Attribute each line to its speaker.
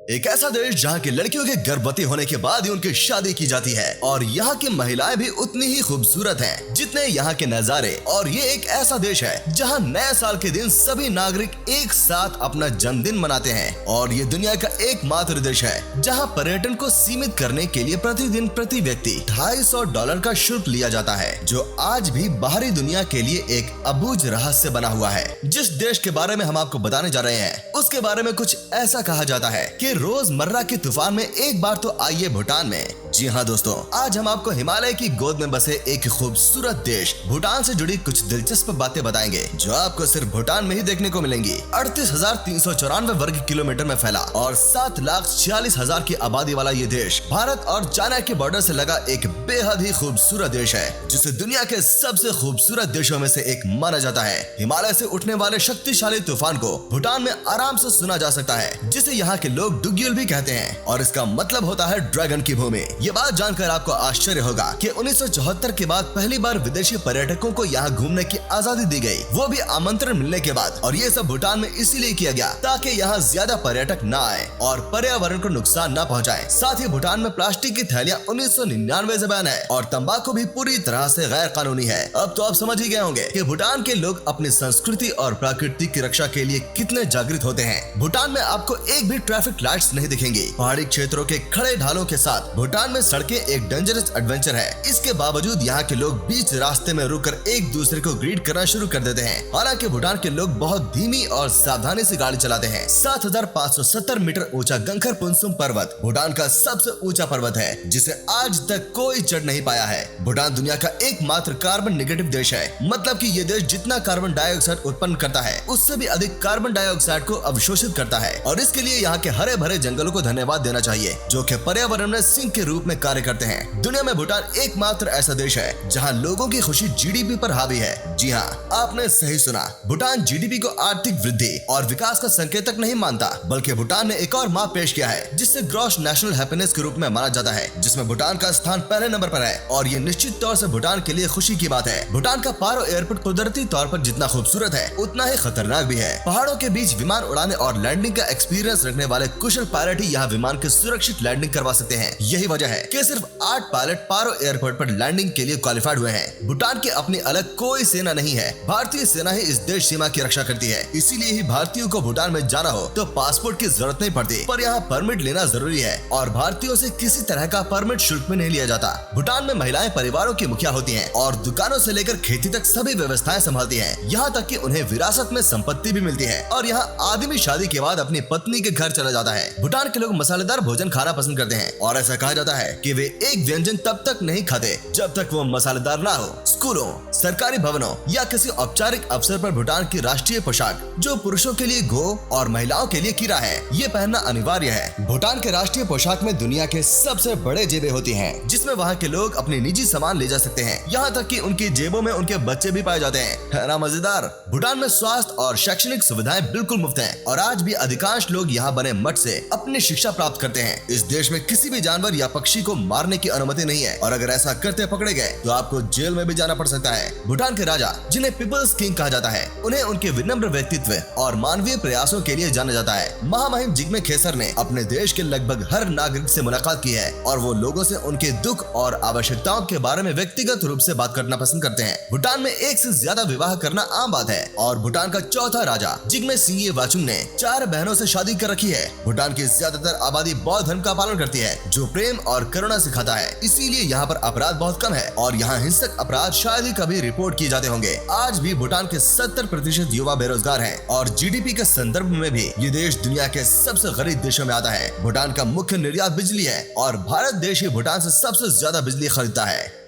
Speaker 1: एक ऐसा देश जहाँ की लड़कियों के गर्भवती होने के बाद ही उनकी शादी की जाती है और यहाँ की महिलाएं भी उतनी ही खूबसूरत हैं जितने यहाँ के नजारे। और ये एक ऐसा देश है जहाँ नए साल के दिन सभी नागरिक एक साथ अपना जन्मदिन मनाते हैं। और ये दुनिया का एकमात्र देश है जहाँ पर्यटन को सीमित करने के लिए प्रतिदिन प्रति व्यक्ति $250 का शुल्क लिया जाता है, जो आज भी बाहरी दुनिया के लिए एक अबूझ रहस्य बना हुआ है। जिस देश के बारे में हम आपको बताने जा रहे हैं उसके बारे में कुछ ऐसा कहा जाता है कि रोजमर्रा के तूफान में एक बार तो आइए भूटान में। जी हाँ दोस्तों, आज हम आपको हिमालय की गोद में बसे एक खूबसूरत देश भूटान से जुड़ी कुछ दिलचस्प बातें बताएंगे जो आपको सिर्फ भूटान में ही देखने को मिलेंगी। 38,394 वर्ग किलोमीटर में फैला और 7,46,000 की आबादी वाला ये देश भारत और चाइना के बॉर्डर से लगा एक बेहद ही खूबसूरत देश है, जिसे दुनिया के सबसे खूबसूरत देशों में से एक माना जाता है। हिमालय से उठने वाले शक्तिशाली तूफान को भूटान में आराम से सुना जा सकता है, जिसे यहाँ के लोग डुग्युल भी कहते हैं और इसका मतलब होता है ड्रैगन की भूमि। ये बात जानकर आपको आश्चर्य होगा कि 1974 के बाद पहली बार विदेशी पर्यटकों को यहाँ घूमने की आजादी दी गई, वो भी आमंत्रण मिलने के बाद। और ये सब भूटान में इसीलिए किया गया ताकि यहाँ ज्यादा पर्यटक न आए और पर्यावरण को नुकसान न पहुँचाए। साथ ही भूटान में प्लास्टिक की थैलियाँ 1999 से बैन है और तंबाकू भी पूरी तरह से गैर कानूनी है। अब तो आप समझ ही गए होंगे कि भूटान के लोग अपनी संस्कृति और प्रकृति की रक्षा के लिए कितने जागृत होते हैं। भूटान में आपको एक भी ट्रैफिक लाइट्स नहीं दिखेंगी। पहाड़ी क्षेत्रों के खड़े ढालों के साथ भूटान में सड़कें एक डेंजरस एडवेंचर है। इसके बावजूद यहाँ के लोग बीच रास्ते में रुककर एक दूसरे को ग्रीट करना शुरू कर देते हैं। हालांकि भूटान के लोग बहुत धीमी और सावधानी से गाड़ी चलाते हैं। 7,570 मीटर ऊंचा गंखर पुनसुम पर्वत भूटान का सबसे ऊंचा पर्वत है, जिसे आज तक कोई चढ़ नहीं पाया है। भूटान दुनिया का एकमात्र कार्बन नेगेटिव देश है, मतलब कि ये देश जितना कार्बन डाइऑक्साइड उत्पन्न करता है उससे भी अधिक कार्बन डाइऑक्साइड को अवशोषित करता है। और इसके लिए यहाँ के हरे भरे जंगलों को धन्यवाद देना चाहिए, जो कि पर्यावरण में सिंक के रूप में कार्य करते हैं। दुनिया में भूटान एकमात्र ऐसा देश है जहां लोगों की खुशी जीडीपी पर हावी है। जी हाँ, आपने सही सुना। भूटान जीडीपी को आर्थिक वृद्धि और विकास का संकेतक नहीं मानता, बल्कि भूटान ने एक और माप पेश किया है जिससे ग्रॉस नेशनल हैप्पीनेस के रूप में माना जाता है, जिसमें भूटान का स्थान पहले नंबर पर है। और ये निश्चित तौर से भूटान के लिए खुशी की बात है। भूटान का पारो एयरपोर्ट कुदरती तौर पर जितना खूबसूरत है उतना ही खतरनाक भी है। पहाड़ों के बीच विमान उड़ाने और लैंडिंग का एक्सपीरियंस रखने वाले कुशल पायलट ही यहाँ विमान की सुरक्षित लैंडिंग करवा सकते हैं। यही वजह है कि सिर्फ 8 पायलट पारो एयरपोर्ट पर लैंडिंग के लिए क्वालिफाइड हुए हैं। भूटान की अपनी अलग कोई सेना नहीं है। भारतीय सेना ही इस देश सीमा की रक्षा करती है। इसीलिए ही भारतीयों को भूटान में जाना हो तो पासपोर्ट की जरूरत नहीं पड़ती, पर यहाँ परमिट लेना जरूरी है और भारतीयों से किसी तरह का परमिट शुल्क में नहीं लिया जाता। भूटान में महिलाएं परिवारों की मुखिया होती हैं और दुकानों से लेकर खेती तक सभी व्यवस्थाएं संभालती हैं। यहाँ तक कि उन्हें विरासत में संपत्ति भी मिलती है। और यहाँ आदमी शादी के बाद अपनी पत्नी के घर चला जाता है। भूटान के लोग मसालेदार भोजन खाना पसंद करते हैं और ऐसा कहा जाता है कि वे एक व्यंजन तब तक नहीं खाते जब तक वो मसालेदार ना हो। स्कूलों, सरकारी भवनों या किसी औपचारिक अवसर पर भूटान की राष्ट्रीय पोशाक, जो पुरुषों के लिए घो और महिलाओं के लिए कीरा है, ये पहनना अनिवार्य है। भूटान के राष्ट्रीय पोशाक में दुनिया के सबसे बड़े जेबें होती हैं, जिसमें वहाँ के लोग अपने निजी सामान ले जा सकते हैं। यहाँ तक कि उनकी जेबों में उनके बच्चे भी पाए जाते हैं। है ना मजेदार? भूटान में स्वास्थ्य और शैक्षणिक सुविधाएं बिल्कुल मुफ्त हैं और आज भी अधिकांश लोग यहाँ बने मठ से अपनी शिक्षा प्राप्त करते हैं। इस देश में किसी भी जानवर या पक्षी को मारने की अनुमति नहीं है और अगर ऐसा करते पकड़े गए तो आपको जेल में भी जाना पड़ सकता है। भूटान के राजा, जिन्हें पीपल्स किंग कहा जाता है, उन्हें उनके विनम्र व्यक्तित्व और मानवीय प्रयासों के लिए जाना जाता है। महामहिम जिग्मे खेसर ने अपने देश के लगभग हर नागरिक से मुलाकात की है और वो लोगों से उनके दुख और आवश्यकताओं के बारे में व्यक्तिगत रूप से बात करना पसंद करते हैं। भूटान में एक से ज्यादा विवाह करना आम बात है और भूटान का चौथा राजा जिग्मे सिंगे वाचुंग ने 4 बहनों से शादी कर रखी है। भूटान की ज्यादातर आबादी बौद्ध धर्म का पालन करती है, जो प्रेम और करुणा सिखाता है। इसीलिए यहाँ पर अपराध बहुत कम है और यहाँ हिंसक अपराध शायद ही कभी रिपोर्ट किए जाते होंगे। आज भी भूटान के 70% युवा बेरोजगार हैं और जीडीपी के संदर्भ में भी ये देश दुनिया के सबसे गरीब देशों में आता है। भूटान का मुख्य निर्यात बिजली है और भारत देश ही भूटान से सबसे ज्यादा बिजली खरीदता है।